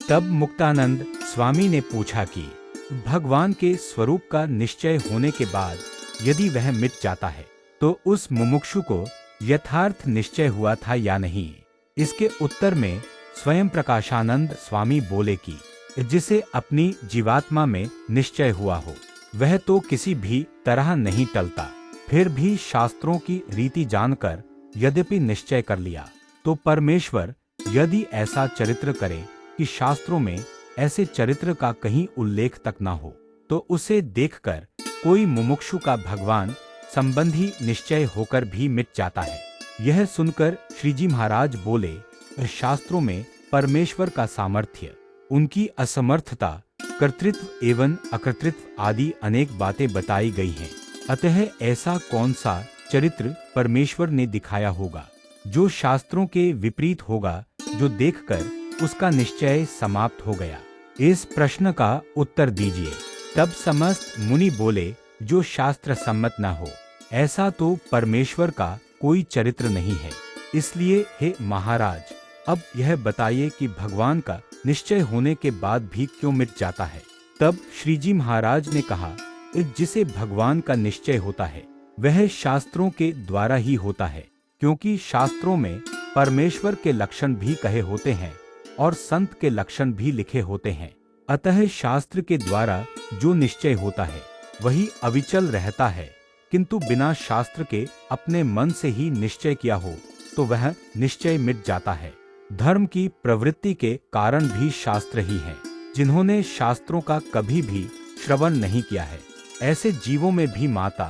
तब मुक्तानंद स्वामी ने पूछा कि भगवान के स्वरूप का निश्चय होने के बाद यदि वह मिट जाता है तो उस मुमुक्षु को यथार्थ निश्चय हुआ था या नहीं। इसके उत्तर में स्वयं प्रकाशानंद स्वामी बोले कि जिसे अपनी जीवात्मा में निश्चय हुआ हो वह तो किसी भी तरह नहीं टलता। फिर भी शास्त्रों की रीति जानकर यद्यपि निश्चय कर लिया तो परमेश्वर यदि ऐसा चरित्र करे कि शास्त्रों में ऐसे चरित्र का कहीं उल्लेख तक न हो तो उसे देखकर कोई मुमुक्षु का भगवान संबंधी निश्चय होकर भी मिट जाता है। यह सुनकर श्रीजी महाराज बोले, शास्त्रों में परमेश्वर का सामर्थ्य, उनकी असमर्थता, कर्तृत्व एवं अकर्तृत्व आदि अनेक बातें बताई गई हैं। अतः ऐसा कौन सा चरित्र परमेश्वर ने दिखाया होगा जो शास्त्रों के विपरीत होगा, जो देखकर उसका निश्चय समाप्त हो गया? इस प्रश्न का उत्तर दीजिए। तब समस्त मुनि बोले, जो शास्त्र सम्मत न हो ऐसा तो परमेश्वर का कोई चरित्र नहीं है। इसलिए हे महाराज, अब यह बताइए कि भगवान का निश्चय होने के बाद भी क्यों मिट जाता है? तब श्रीजी महाराज ने कहा, जिसे भगवान का निश्चय होता है वह शास्त्रों के द्वारा ही होता है, क्योंकि शास्त्रों में परमेश्वर के लक्षण भी कहे होते हैं और संत के लक्षण भी लिखे होते हैं। अतः शास्त्र के द्वारा जो निश्चय होता है वही अविचल रहता है, किंतु बिना शास्त्र के अपने मन से ही निश्चय किया हो तो वह निश्चय मिट जाता है। धर्म की प्रवृत्ति के कारण भी शास्त्र ही हैं। जिन्होंने शास्त्रों का कभी भी श्रवण नहीं किया है, ऐसे जीवों में भी माता,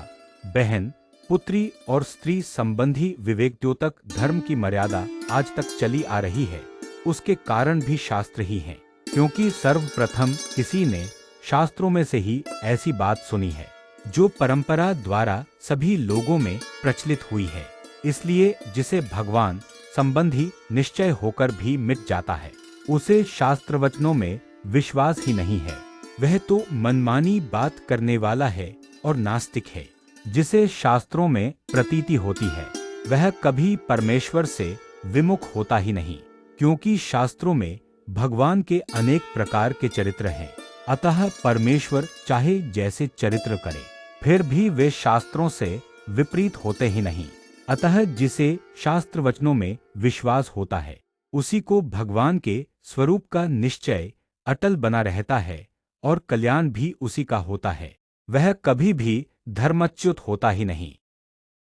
बहन, पुत्री और स्त्री संबंधी विवेकद्योतक धर्म की मर्यादा आज तक चली आ रही है। उसके कारण भी शास्त्र ही हैं, क्योंकि सर्वप्रथम किसी ने शास्त्रों में से ही ऐसी बात सुनी है जो परंपरा द्वारा सभी लोगों में प्रचलित हुई है। इसलिए जिसे भगवान संबंधी निश्चय होकर भी मिट जाता है उसे शास्त्र वचनों में विश्वास ही नहीं है। वह तो मनमानी बात करने वाला है और नास्तिक है। जिसे शास्त्रों में प्रतीति होती है वह कभी परमेश्वर से विमुख होता ही नहीं, क्योंकि शास्त्रों में भगवान के अनेक प्रकार के चरित्र हैं। अतः परमेश्वर चाहे जैसे चरित्र करे फिर भी वे शास्त्रों से विपरीत होते ही नहीं। अतः जिसे शास्त्र वचनों में विश्वास होता है उसी को भगवान के स्वरूप का निश्चय अटल बना रहता है और कल्याण भी उसी का होता है। वह कभी भी धर्मच्युत होता ही नहीं।